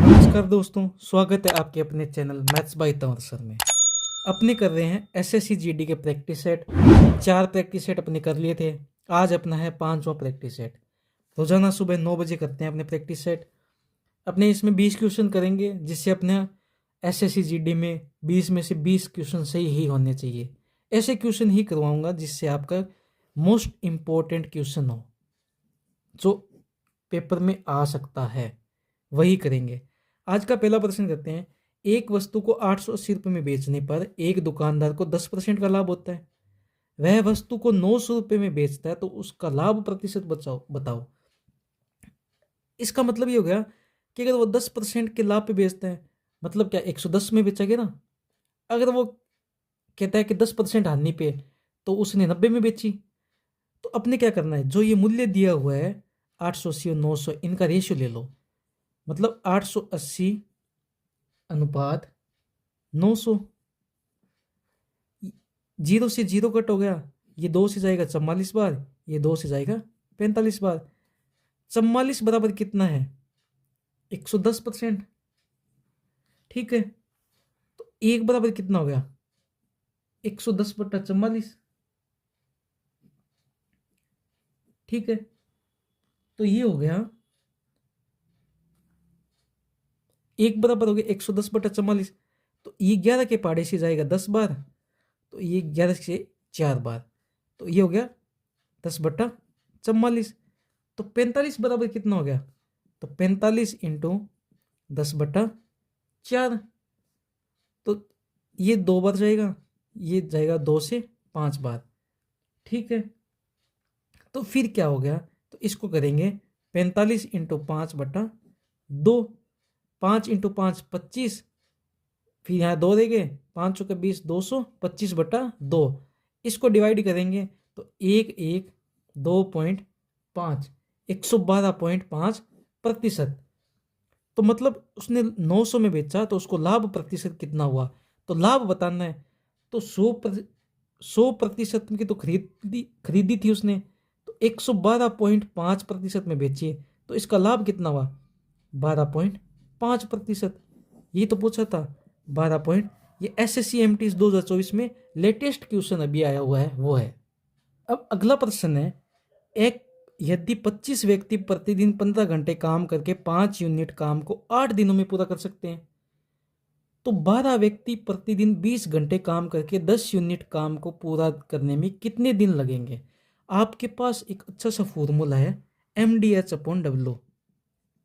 नमस्कार दोस्तों, स्वागत है आपके अपने channel maths by Tanwar sir में। अपने कर रहे हैं एसएससी जीडी के प्रैक्टिस सेट। 4 प्रैक्टिस सेट अपने कर लिए थे। आज अपना है 5वां प्रैक्टिस सेट। रोजाना सुबह 9 बजे करते हैं अपने प्रैक्टिस सेट। अपने इसमें 20 क्वेश्चन करेंगे, जिससे अपने एसएससी जीडी में 20 में से 20 क्वेश्चन सही ही होने चाहिए। ऐसे क्वेश्चन ही करवाऊंगा जिससे आपका मोस्ट इम्पोर्टेंट क्वेश्चन हो, जो पेपर में आ सकता है, वही करेंगे। आज का पहला प्रश्न करते हैं। एक वस्तु को 880 रुपये में बेचने पर एक दुकानदार को 10% का लाभ होता है। वह वस्तु को 900 रुपये में बेचता है, तो उसका लाभ प्रतिशत बताओ। इसका मतलब ये हो गया कि अगर वो 10% के लाभ पे बेचता है, मतलब क्या 110 में बेचा गया ना। अगर वो कहता है कि 10% हानि पे, तो उसने 90 में बेची। तो अपने क्या करना है, जो ये मूल्य दिया हुआ है 880 और 900, इनका रेशियो ले लो। मतलब 880 अनुपात 900। 0 से 0 कट हो गया, ये 2 से जाएगा 44 बार, ये 2 से जाएगा 45 बार। 44 बराबर कितना है, 110%। ठीक है, तो 1 बराबर कितना हो गया, 110/44। ठीक है, तो ये हो गया 1 बराबर हो गया 110/44। तो ये 11 के पहाड़े से जाएगा 10 बार, तो ये 11 से 4 बार, तो ये हो गया 10/44। तो 45 बराबर कितना हो गया, तो 45 इंटू 10/4। तो ये 2 बार जाएगा, ये जाएगा 2 से 5 बार। ठीक है, तो फिर क्या हो गया, तो इसको करेंगे 45 इंटू 5/2। 5 इंटू 5 25, फिर यहाँ 2 देंगे, 5 चौके 20, 200, 25/2। इसको डिवाइड करेंगे तो 2.5, 112.5%। तो मतलब उसने 900 में बेचा, तो उसको लाभ प्रतिशत कितना हुआ, तो लाभ बताना है। तो 100% की तो खरीदी थी उसने, तो 112.5% में बेची है, तो इसका लाभ कितना हुआ, 12.5%। ये तो पूछा था 12 पॉइंट। ये SSC MT 2024 में लेटेस्ट क्वेश्चन अभी आया हुआ है, वो है। अब अगला प्रश्न है, एक यदि 25 व्यक्ति प्रतिदिन 15 घंटे काम करके 5 यूनिट काम को 8 दिनों में पूरा कर सकते हैं, तो 12 व्यक्ति प्रतिदिन 20 घंटे काम करके 10 यूनिट काम को पूरा करने में कितने दिन लगेंगे। आपके पास एक अच्छा सा फॉर्मूला है, MDH/W।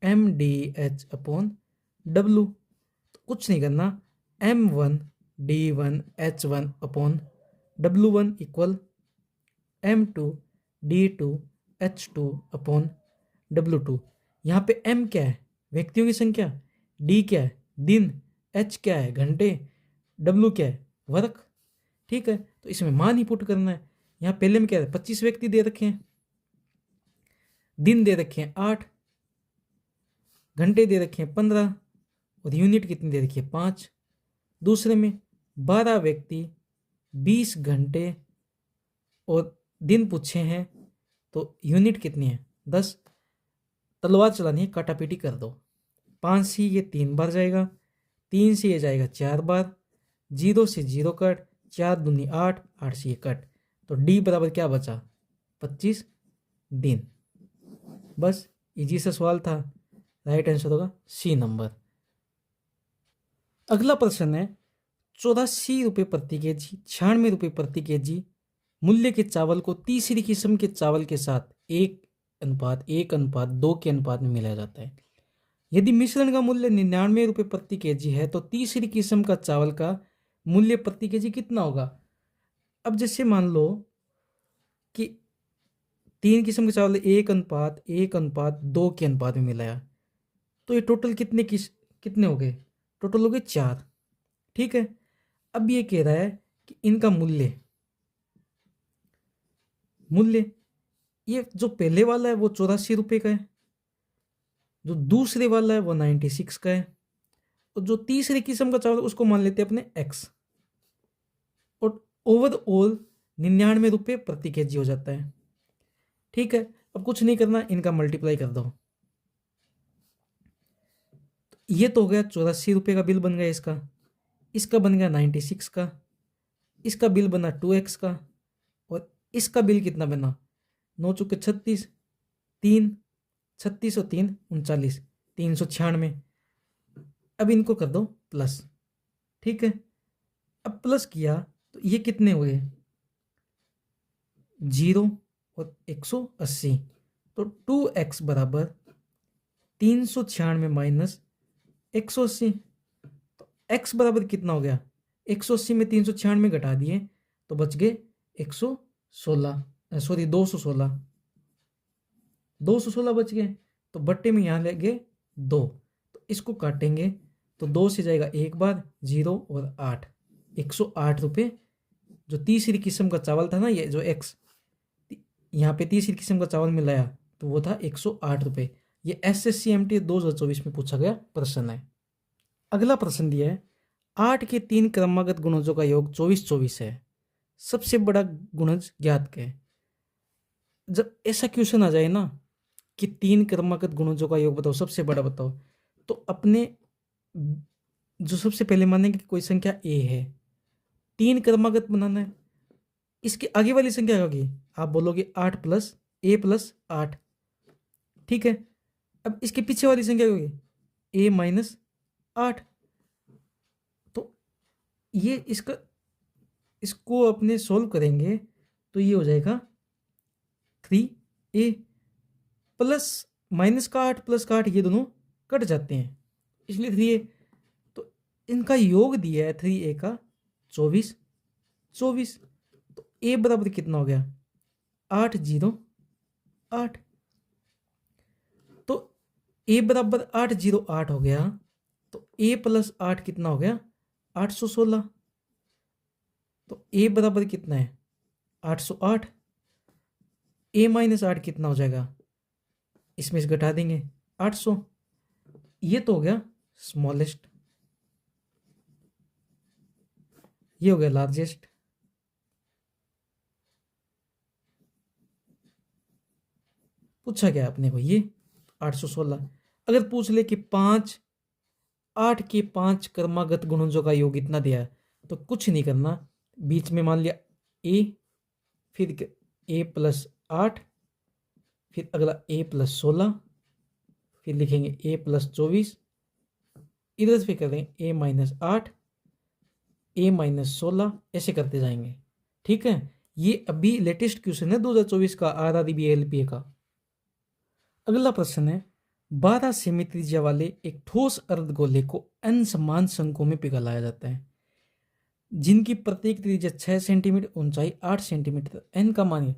MDH/W, तो कुछ नहीं करना, M1D1H1/W1 इक्वल M2D2H2/W2। यहाँ पे M क्या है, व्यक्तियों की संख्या, D क्या है, दिन, H क्या है, घंटे, W क्या है, वर्क। ठीक है, तो इसमें मान ही पुट करना है। यहाँ पहले में क्या है, 25 व्यक्ति दे रखे हैं, दिन दे रखे हैं 8, घंटे दे रखे हैं 15, और यूनिट कितनी दे रखी है 5। दूसरे में 12 व्यक्ति 20 घंटे और दिन पूछे हैं, तो यूनिट कितनी है 10। तलवार चलानी है, काटापीटी कर दो। 5 से ये 3 बार जाएगा, 3 से ये जाएगा 4 बार, 0 से 0 कट, 4 दूनी 8, 8 से ये कट, तो डी बराबर क्या बचा, 25 दिन। बस इजी सा सवाल था। राइट आंसर होगा सी नंबर। अगला प्रश्न है, 84 रुपये प्रति केजी, 96 रुपये प्रति केजी मूल्य के चावल को तीसरी किस्म के चावल के साथ 1:1:2 के अनुपात में मिलाया जाता है। यदि मिश्रण का मूल्य 99 रुपये प्रति केजी है, तो तीसरी किस्म का चावल का मूल्य प्रति केजी कितना होगा। अब जैसे मान लो कि 3 किस्म के चावल 1:1:2 के अनुपात में मिलाया, तो ये टोटल कितने हो गए, टोटल हो गए 4। ठीक है, अब ये कह रहा है कि इनका मूल्य ये जो पहले वाला है वो 84 रुपये का है, जो दूसरे वाला है वो 96 का है, और जो तीसरी किस्म का चावल उसको मान लेते हैं अपने X, और ओवरऑल 99 रुपये प्रति केजी हो जाता है। ठीक है, अब कुछ नहीं करना, इनका मल्टीप्लाई कर दो। ये तो हो गया 84 रुपये का बिल बन गया इसका। इसका बन गया 96 का। इसका बिल बना 2x का। और इसका बिल कितना बना 9 चुके 36, 3, 36 और 3 39, 396। अब इनको कर दो प्लस। ठीक है, अब प्लस किया तो ये कितने हुए 0 और 180। तो 2x बराबर 396 माइनस 180। तो x बराबर कितना हो गया 180 में 396 घटा दिए तो बच गए 116, सॉरी 216, 216 बच गए। तो बट्टे में यहाँ लगे 2, तो इसको काटेंगे तो 2 से जाएगा एक बार 0 और 8, 108 रुपये। जो तीसरी किस्म का चावल था ना, ये जो x यहाँ पे तीसरी किस्म का चावल मिलाया तो वो था 108 रुपये। ये SSCMT 2024 में पूछा गया प्रश्न है। अगला प्रश्न दिया है 8 के 3 क्रमागत गुणजों का योग 24 है, सबसे बड़ा गुणज ज्ञात करें। जब ऐसा क्वेश्चन आ जाए ना कि 3 क्रमागत गुणजों का योग बताओ, सबसे बड़ा बताओ, तो अपने जो सबसे पहले मानेंगे कि कोई संख्या a है, 3 क्रमागत बनाना है। इसके आगे वाली संख्या होगी, आप बोलोगे 8 प्लस a प्लस 8। ठीक है, अब इसके पीछे वाली संख्या होगी a माइनस 8। तो ये इसको अपने सोल्व करेंगे तो ये हो जाएगा 3a प्लस माइनस का 8 प्लस का 8, ये दोनों कट जाते हैं इसलिए 3a। तो इनका योग दिया है 3a का 24। तो a बराबर कितना हो गया 8 0 8। तो a बराबर 8 0 8 हो गया। तो a प्लस 8 कितना हो गया 816। तो a बराबर कितना है 808। a माइनस 8 कितना हो जाएगा, इसमें से घटा देंगे 800। ये तो हो गया स्मॉलेस्ट, ये हो गया लार्जेस्ट। पूछा गया अपने को ये 816। अगर पूछ ले कि 8 के 5 क्रमागत गुणजों का योग इतना दिया है तो कुछ नहीं करना, बीच में मान लिया a, फिर a प्लस 8, फिर अगला a प्लस 16, फिर लिखेंगे a प्लस 24, इधर से कर देंगे a माइनस 8, a माइनस 16, ऐसे करते जाएंगे। ठीक है, ये अभी लेटेस्ट क्वेश्चन है 2024 का RRB LPA का। अगला प्रश्न है 12 सीमित त्रिज्या वाले एक ठोस अर्धगोले को n समान संकों में पिघलाया जाता है, जिनकी प्रत्येक त्रिज्या 6 सेंटीमीटर, ऊंचाई 8 सेंटीमीटर। n का मान,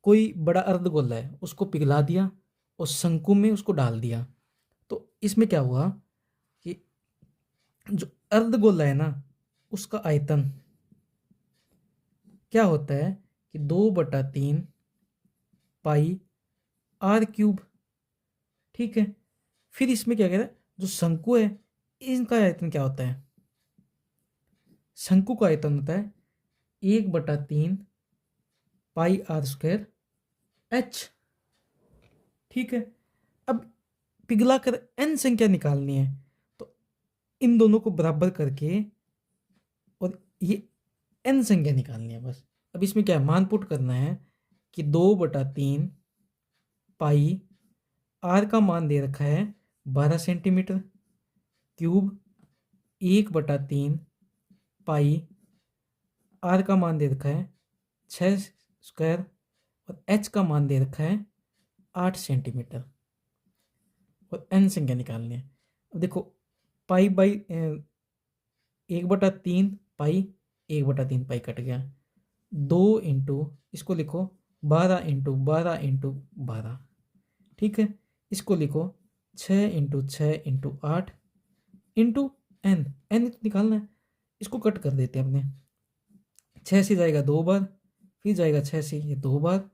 कोई बड़ा अर्धगोला है उसको पिघला दिया और शंकु में उसको डाल दिया। तो इसमें क्या हुआ कि जो अर्धगोला है ना उसका आयतन क्या होता है कि 2/3 पाई r³। ठीक है, फिर इसमें क्या कहता है जो शंकु है इनका आयतन क्या होता है, शंकु का आयतन होता है 1/3 पाई r² h। ठीक है, अब पिघला कर n संख्या निकालनी है तो इन दोनों को बराबर करके और ये n संख्या निकालनी है बस। अब इसमें क्या है, मान पुट करना है कि 2/3 पाई, r का मान दे रखा है 12 सेंटीमीटर क्यूब, 1/3 पाई, r का मान दे रखा है 6² और h का मान दे रखा है 8 सेंटीमीटर और n संख्या निकालनी है। अब देखो pi by 1/3 pi, 1/3 pi cut गया, 2 इंटू इसको लिखो 12 इंटू 12 इंटू 12। ठीक है, इसको लिखो 6 इंटू 6 इंटू 8 इंटू n निकालना है। इसको कट कर देते हैं अपने, 6 से जाएगा 2 बार, फिर जाएगा 6 से ये 2 बार,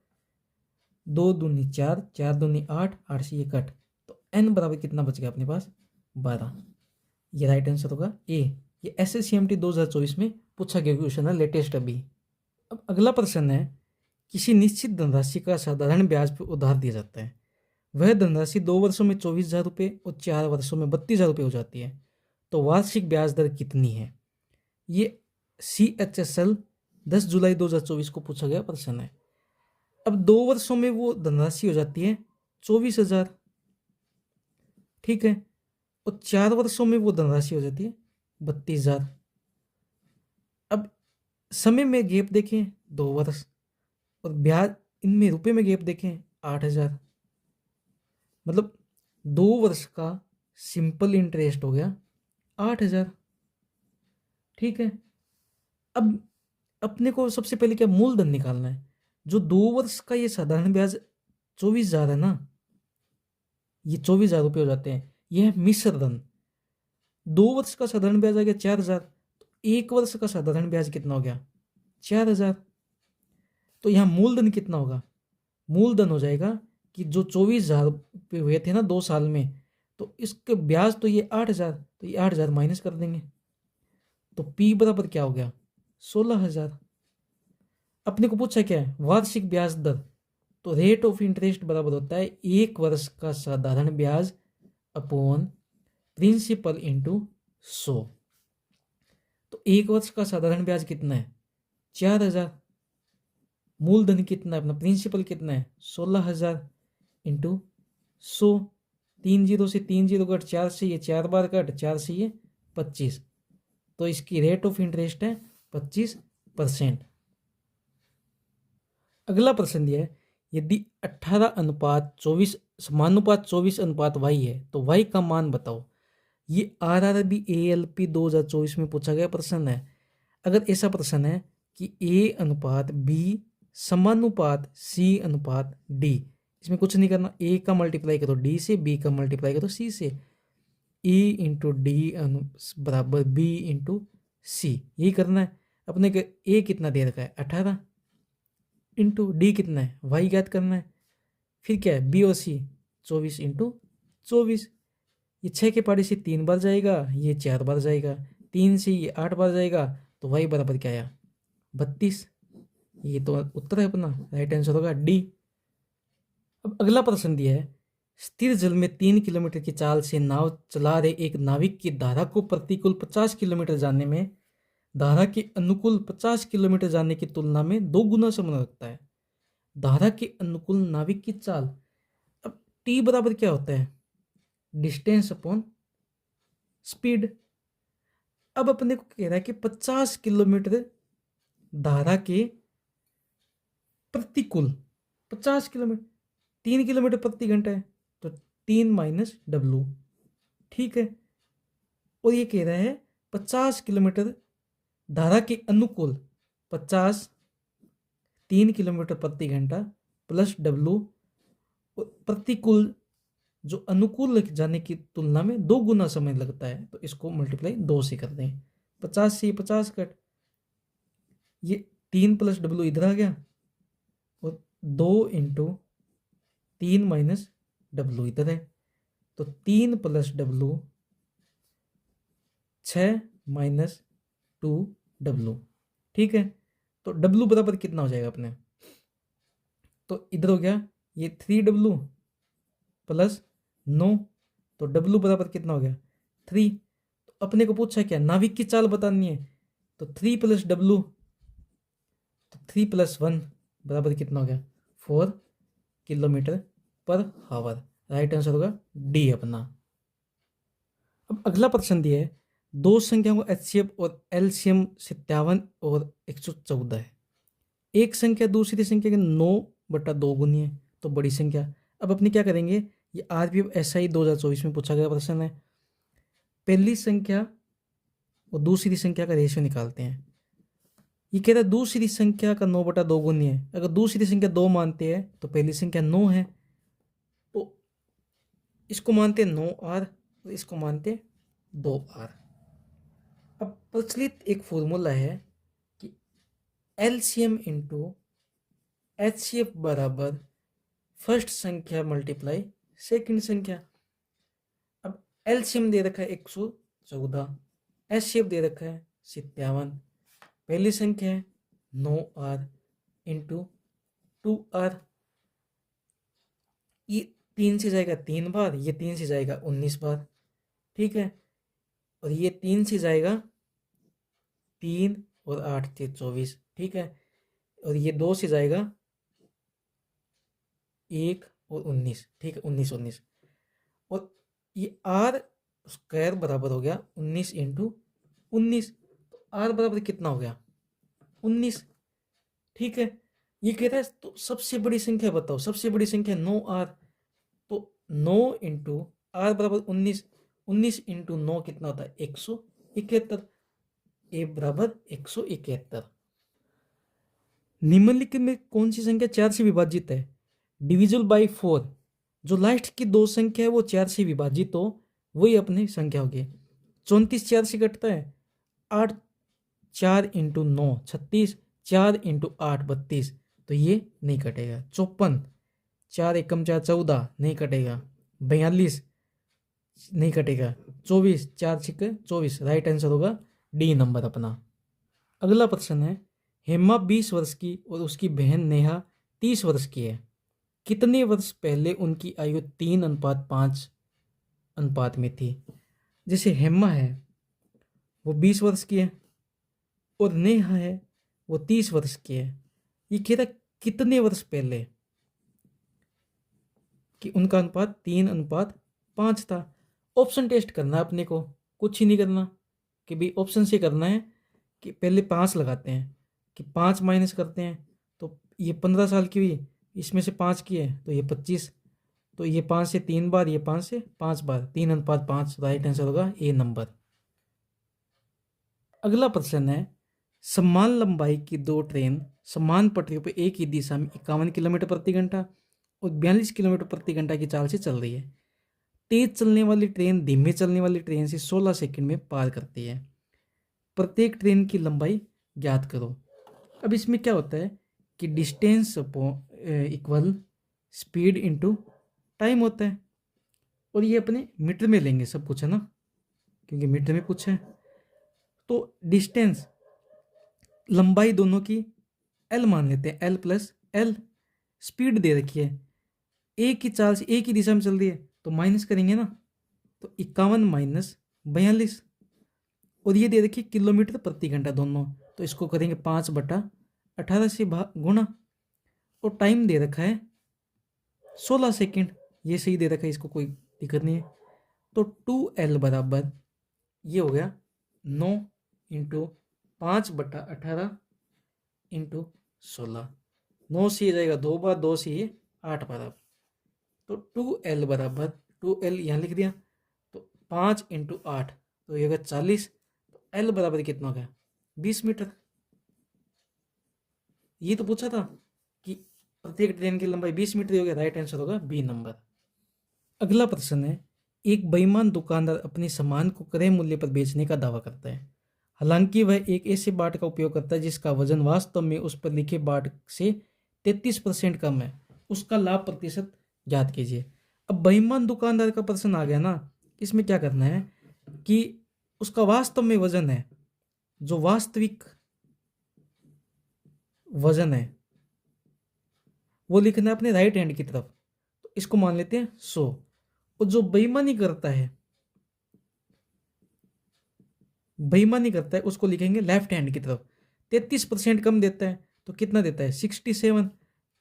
2 दूनी 4, 4 दूनी 8, 8 से ये कट। तो n बराबर कितना बच गया अपने पास 12। ये राइट आंसर होगा ए। ये SSCMT 2024 में पूछा गया क्वेश्चन है, लेटेस्ट अभी। अब अगला प्रश्न है किसी निश्चित धनराशि का साधारण ब्याज पर उधार दिया जाता है, वह धनराशि 2 वर्षों में 24,000 रुपये और 4 वर्षों में 32,000 रुपये हो जाती है, तो वार्षिक ब्याज दर कितनी है? ये CHSL 10 जुलाई 2024 को पूछा गया प्रश्न है। अब 2 वर्षों में वो धनराशि हो जाती है 24,000, ठीक है, और 4 वर्षों में वो धनराशि हो जाती है 32,000। अब समय में गैप देखें 2 वर्ष, और ब्याज इनमें रुपए में गैप देखें 8,000, मतलब 2 वर्ष का सिंपल इंटरेस्ट हो गया 8,000, ठीक है। अब अपने को सबसे पहले क्या मूलधन निकालना है। जो 2 वर्ष का ये साधारण ब्याज 24,000 है ना, ये 24,000 रुपये हो जाते हैं, यह मिश्र धन। 2 वर्ष का साधारण ब्याज आ गया 4,000, तो 1 वर्ष का साधारण ब्याज कितना हो गया 4,000। तो यहाँ मूलधन कितना होगा? मूलधन हो जाएगा कि जो 24,000 रुपये हुए थे ना 2 साल में, तो इसके ब्याज तो ये 8,000, तो ये 8,000 माइनस कर देंगे, तो P बराबर क्या हो गया 16,000। अपने को पूछा क्या है? वार्षिक ब्याज दर। तो रेट ऑफ इंटरेस्ट बराबर होता है 1 वर्ष का साधारण ब्याज अपॉन प्रिंसिपल इंटू 100। तो 1 वर्ष का साधारण ब्याज कितना है 4,000, मूलधन कितना है अपना, प्रिंसिपल कितना है 16,000 इंटू 100। 3 जीरो से 3 जीरो कट, 4 से ये 4 बार कट, 4 से ये 25, तो इसकी रेट ऑफ इंटरेस्ट है 25%। अगला प्रश्न दिया है, यदि 18:24 समानुपात 24:y है तो y का मान बताओ। ये RRB ALP 2024 में पूछा गया प्रश्न है। अगर ऐसा प्रश्न है कि A/B समानुपात C/D, इसमें कुछ नहीं करना, A का मल्टीप्लाई करो D से, B का मल्टीप्लाई करो C से, A इंटू D बराबर B इंटू C, यही करना है अपने के। A कितना दे रखा है 18, इंटू डी कितना है y ज्ञात करना है। फिर क्या है B और C 24 इंटू 24, ये 6 के पारी से 3 बार जाएगा, ये 4 बार जाएगा, 3 से ये 8 बार जाएगा, तो y बराबर क्या आया 32। ये तो उत्तर है अपना, राइट आंसर होगा डी। अब अगला प्रश्न दिया है, स्थिर जल में 3 किलोमीटर की चाल से नाव चला रहे एक नाविक की धारा को प्रतिकूल 50 किलोमीटर जाने में धारा के अनुकूल 50 किलोमीटर जाने की तुलना में 2 गुना समय लगता है। धारा के अनुकूल नाविक की चाल। अब T बराबर क्या होता है डिस्टेंस अपॉन स्पीड। अब अपने को कह रहा है कि 50 किलोमीटर धारा के प्रतिकूल, 50 किलोमीटर, 3 किलोमीटर प्रति घंटा है, तो 3 माइनस W, ठीक है। और ये कह रहा है 50 किलोमीटर धारा के अनुकूल, 50 3 किलोमीटर प्रति घंटा प्लस W, प्रतिकूल जो अनुकूल जाने की तुलना में 2 गुना समय लगता है, तो इसको मल्टीप्लाई 2 से कर दें। 50 से 50 कट, ये 3 प्लस W इधर आ गया, और 2 इंटू 3 माइनस W इधर है, तो 3 प्लस W 6 माइनस 2W, ठीक है। तो W बराबर कितना हो जाएगा अपने, तो इधर हो गया ये 3W प्लस 9, तो W बराबर कितना हो गया 3। तो अपने को पूछा क्या नाविक की चाल बतानी है, तो 3 प्लस W, तो 3 प्लस 1 बराबर कितना हो गया 4 किलोमीटर पर हावर, राइट आंसर होगा डी अपना। अब अगला प्रश्न दिया है, 2 संख्याओं का HCF और LCM 57 और 114 है। एक संख्या दूसरी संख्या के 9/2 गुनी है, तो बड़ी संख्या। अब अपने क्या करेंगे, ये RPF SI 2024 में पूछा गया प्रश्न है। पहली संख्या और दूसरी संख्या का रेशियो निकालते हैं। ये कह रहा है दूसरी संख्या का 9/2 गुनी है। अगर दूसरी संख्या 2 मानते हैं तो पहली संख्या 9 है, तो इसको मानते हैं 9R और इसको मानते हैं 2R। अब प्रचलित एक फॉर्मूला है कि LCM इंटू HCF बराबर फर्स्ट संख्या मल्टीप्लाई सेकंड संख्या। अब LCM दे रखा है 114, HCF दे रखा है 57, पहली संख्या है 9R इंटू 2R। ये 3 से जाएगा 3 बार, ये 3 से जाएगा 19 बार, ठीक है। और ये 3 से जाएगा 3 और 8 थे 24, ठीक है। और ये 2 से जाएगा 1 और 19, ठीक है, 19 19। और ये आर स्क्वायर बराबर हो गया 19 इंटू 19। तो आर बराबर कितना हो गया 19, ठीक है। ये कह रहा है तो सबसे बड़ी संख्या बताओ, सबसे बड़ी संख्या 9R। तो 9 इंटू आर बराबर 19, 19 इंटू 9 कितना होता है 171। ए बराबर 171। निम्नलिखित में कौन सी संख्या 4 से विभाजित है? Divisible by 4। जो लास्ट की दो संख्या है वो 4 से विभाजित हो, वही अपनी संख्या होगी। 34 4 से कटता है, 8 4 इंटू 9 36, 4 इंटू 8 32, तो ये नहीं कटेगा। 54 4 एकम 4 14, नहीं कटेगा। 42 नहीं कटेगा। 24 4 छिक्के 24, राइट आंसर होगा डी नंबर अपना। अगला प्रश्न है, हेमा 20 वर्ष की और उसकी बहन नेहा 30 वर्ष की है। कितने वर्ष पहले उनकी आयु 3:5 अनुपात में थी? जैसे हेमा है वो 20 वर्ष की है और नेहा है वो 30 वर्ष की है। ये कह रहा कितने वर्ष पहले कि उनका अनुपात 3:5 था। ऑप्शन टेस्ट करना है अपने को, कुछ ही नहीं करना कि भाई ऑप्शन से करना है कि पहले 5 लगाते हैं कि 5 माइनस करते हैं तो ये 15 साल की हुई, इसमें से 5 की है तो ये 25, तो ये 5 से 3 बार, ये 5 से 5 बार, 3:5, राइट आंसर होगा ए नंबर। अगला प्रश्न है, समान लंबाई की दो ट्रेन समान पटरियों पर एक ही दिशा में 51 किलोमीटर प्रति घंटा और 42 किलोमीटर प्रति घंटा की चाल से चल रही है। तेज चलने वाली ट्रेन धीमे चलने वाली ट्रेन से 16 सेकंड में पार करती है। प्रत्येक ट्रेन की लंबाई ज्ञात करो। अब इसमें क्या होता है कि distance equal speed into time होता है, और ये अपने मीटर में लेंगे सब कुछ, है ना, क्योंकि मीटर में पूछा है। तो डिस्टेंस लंबाई दोनों की एल मान लेते हैं, एल प्लस एल। स्पीड दे रखी है, एक ही चाल से एक ही दिशा में चल रही है तो माइनस करेंगे ना, तो 51 माइनस 42। और ये दे रखी किलोमीटर प्रति घंटा दोनों, तो इसको करेंगे 5/18 से गुणा। और टाइम दे रखा है 16 सेकंड, ये सही दे रखा है, इसको कोई दिक्कत नहीं है। तो 2L बराबर ये हो गया 9 इंटू 5/18 इंटू 16। 9 से ये जाएगा 2 बार, 2 से ये 8 बार। अब तो 2L बराबर 2L यहाँ लिख दिया, तो 5 इंटू 8 तो ये होगा 40। तो L बराबर कितना हो गया 20 मीटर। ये तो पूछा था कि प्रत्येक ट्रेन की लंबाई 20 मीटर हो गया, राइट आंसर होगा बी नंबर। अगला प्रश्न है, एक बेईमान दुकानदार अपने सामान को क्रय मूल्य पर बेचने का दावा करता है, हालांकि वह एक ऐसे बाट का उपयोग करता है जिसका वजन वास्तव में उस पर लिखे बाट से 33% कम है। उसका लाभ प्रतिशत ज्ञात कीजिए। अब बेईमान दुकानदार का प्रश्न आ गया ना, इसमें क्या करना है कि उसका वास्तव में वजन है, जो वास्तविक वजन है वो लिखना है अपने राइट हैंड की तरफ, तो इसको मान लेते हैं 100। और जो बेईमानी करता है उसको लिखेंगे लेफ्ट हैंड की तरफ। 33% कम देता है तो कितना देता है 67।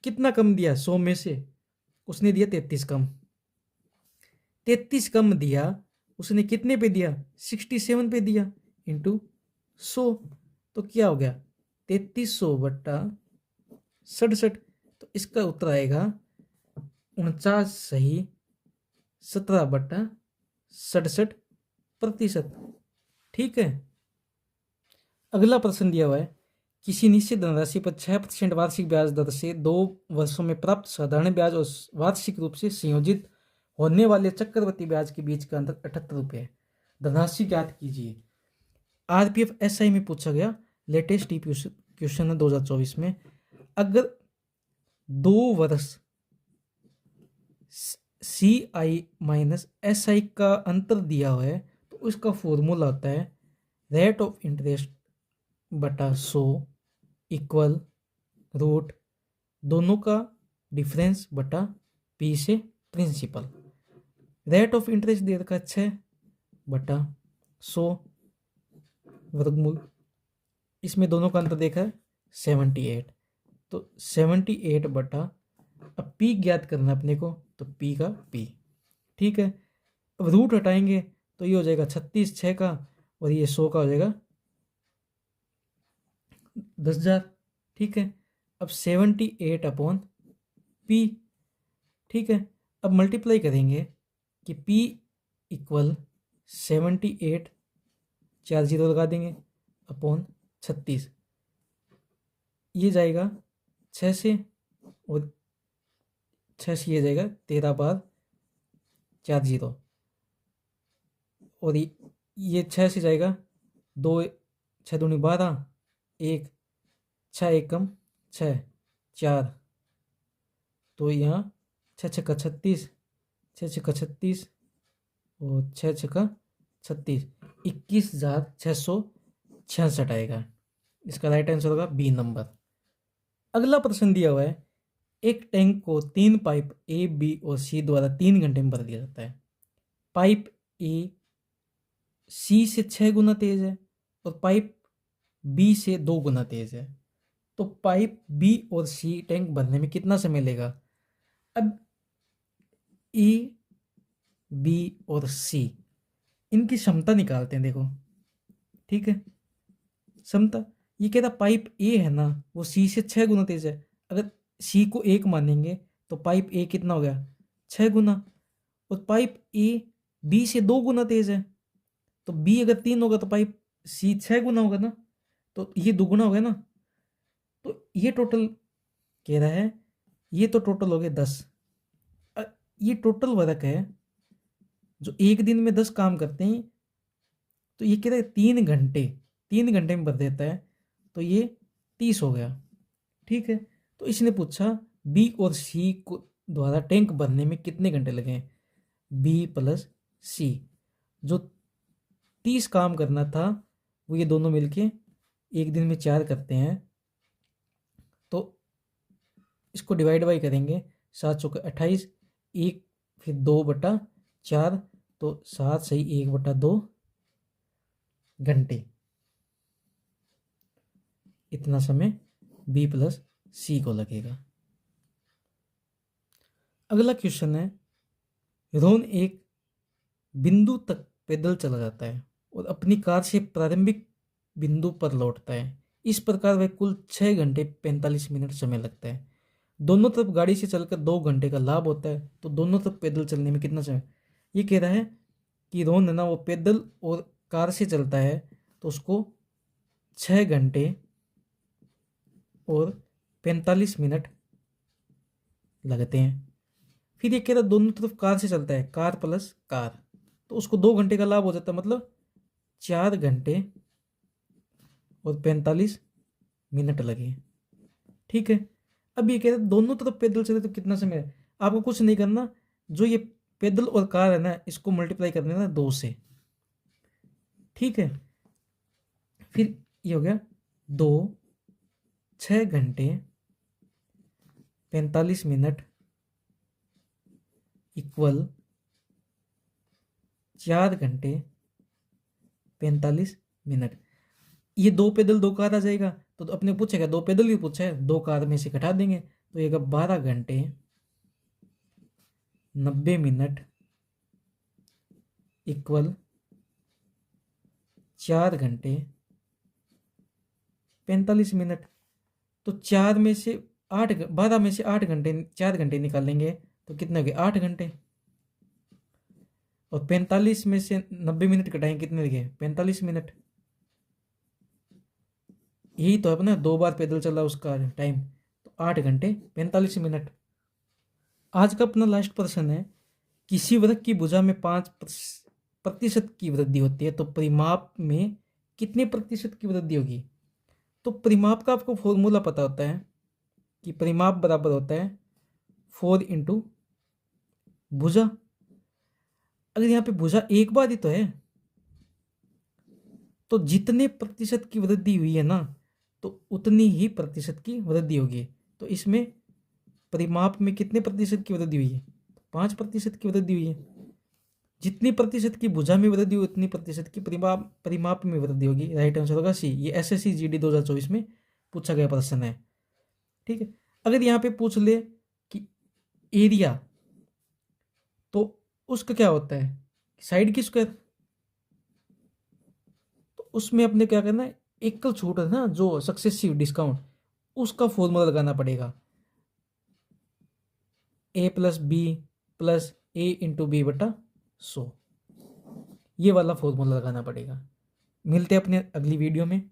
कितना कम दिया 100 में से, उसने दिया 33 कम। 33 कम दिया उसने कितने पे दिया 67 पे दिया, इंटू 100। तो क्या हो गया 3300/67। तो इसका उत्तर आएगा 49 सही 17/67%। ठीक है। अगला प्रश्न दिया हुआ है, किसी निश्चित धनराशि पर 6% वार्षिक ब्याज दर से 2 वर्षों में प्राप्त साधारण ब्याज और वार्षिक रूप से संयोजित होने वाले चक्रवृद्धि ब्याज के बीच का अंतर 78 रुपये है। धनराशि ज्ञात कीजिए। आरपीएफ एसआई में पूछा गया लेटेस्ट क्वेश्चन है 2024 में। अगर 2 वर्ष CI माइनस SI का अंतर दिया हुआ है तो उसका फॉर्मूला होता है रेट ऑफ इंटरेस्ट बटा 100 इक्वल रूट दोनों का डिफरेंस बटा P से प्रिंसिपल। रेट ऑफ इंटरेस्ट दे रखा 6/100 वर्गमूल। इसमें दोनों का अंतर देखा है 78, तो 78 अब पी ज्ञात करना अपने को, तो पी का पी। ठीक है, अब रूट हटाएंगे तो ये हो जाएगा 36 6 का, और ये 100 का हो जाएगा 10,000। ठीक है, अब 78/P। ठीक है, अब मल्टीप्लाई करेंगे कि P इक्वल 78, 4 0 लगा देंगे, अपॉन 36। ये जाएगा 6 से, और 6 से ये जाएगा 13 बार 4 0, और ये 6 से जाएगा 2, 6 दूनी 12, 1 6 एकम 6 4, तो यहाँ 6 6 का 36, 6 6 का 36, और 6 6 का 36, 21,666 आएगा। इसका राइट आंसर होगा बी नंबर। अगला प्रश्न दिया हुआ है, एक टैंक को 3 पाइप ए बी और सी द्वारा 3 घंटे में भर दिया जाता है। पाइप ए सी से 6 गुना तेज है और पाइप बी से 2 गुना तेज है, तो पाइप बी और सी टैंक भरने में कितना समय लेगा। अब ए बी और सी, इनकी क्षमता निकालते हैं। देखो, ठीक है, क्षमता ये कहता पाइप ए है ना, वो सी से 6 गुना तेज है। अगर सी को 1 मानेंगे तो पाइप ए कितना हो गया 6 गुना, और पाइप ए बी से 2 गुना तेज है, तो बी अगर 3 होगा तो पाइप सी 6 गुना होगा ना, तो ये दुगुना हो गया ना। तो ये टोटल कह रहा है, ये तो टोटल हो गए 10। ये टोटल वर्क है जो एक दिन में 10 काम करते हैं, तो ये कह रहा है 3 घंटे में भर देता है, तो ये 30 हो गया। ठीक है, तो इसने पूछा बी और सी को द्वारा टैंक भरने में कितने घंटे लगे। बी प्लस सी, जो 30 काम करना था वो ये दोनों मिलके एक दिन में 4 करते हैं, तो इसको डिवाइड बाई करेंगे, 7 चौके 28, 1 फिर 2/4, तो 7 सही 1/2 घंटे। इतना समय बी प्लस सी को लगेगा। अगला क्वेश्चन है, रोहन एक बिंदु तक पैदल चला जाता है और अपनी कार से प्रारंभिक बिंदु पर लौटता है। इस प्रकार वह कुल 6 घंटे 45 मिनट समय लगता है। दोनों तरफ गाड़ी से चलकर 2 घंटे का लाभ होता है, तो दोनों तरफ पैदल चलने में कितना समय। ये कह रहा है कि रोहन है ना, वो पैदल और कार से चलता है, तो उसको 6 घंटे और 45 मिनट लगते हैं। फिर ये कह रहा है दोनों तरफ कार से चलता है, कार प्लस कार, तो उसको 2 घंटे का लाभ हो जाता है, मतलब 4 घंटे और 45 मिनट लगे। ठीक है, अब ये कह रहे दोनों तरफ पैदल चले तो कितना समय है। आपको कुछ नहीं करना, जो ये पैदल और कार है ना, इसको मल्टीप्लाई करने ना 2 से। ठीक है, फिर ये हो गया 2 6 घंटे 45 मिनट इक्वल 4 घंटे 45 मिनट। ये 2 पैदल 2 कार आ जाएगा, तो अपने पूछेगा 2 पैदल भी पूछा है, 2 कार में से घटा देंगे, तो ये 12 घंटे 90 मिनट इक्वल 4 घंटे 45 मिनट। तो 4 में से 8, 12 में से 8 घंटे 4 घंटे निकालेंगे तो कितने हो गए 8 घंटे, और 45 में से 90 मिनट घटाएंगे कितने लगे 45 मिनट। यही तो अपना 2 बार पैदल चला उसका टाइम, तो 8 घंटे 45 मिनट। आज का अपना लास्ट प्रश्न है, किसी वृत्त की भुजा में 5% की वृद्धि होती है, तो परिमाप में कितने प्रतिशत की वृद्धि होगी। तो परिमाप का आपको फॉर्मूला पता होता है कि परिमाप बराबर होता है 4 × भुजा। अगर यहाँ पे भुजा एक बार ही तो है, तो जितने प्रतिशत की वृद्धि हुई है ना, तो उतनी ही प्रतिशत की वृद्धि होगी। तो इसमें परिमाप में कितने प्रतिशत की वृद्धि हुई है, 5% की वृद्धि हुई है। जितनी प्रतिशत की भुजा में वृद्धि हुई उतनी प्रतिशत की परिमाप में वृद्धि होगी। राइट आंसर होगा सी। ये एसएससी जीडी 2024 में पूछा गया प्रश्न है। ठीक है, अगर यहाँ पे पूछ ले कि एरिया, तो उसका क्या होता है, साइड की स्क्वायर। तो उसमें अपने क्या करना है, एकल छूट है ना जो सक्सेसिव डिस्काउंट, उसका फॉर्मूला लगाना पड़ेगा। ए प्लस बी प्लस ए इंटू बी बटा 100, ये वाला फॉर्मूला लगाना पड़ेगा। मिलते हैं अपने अगली वीडियो में।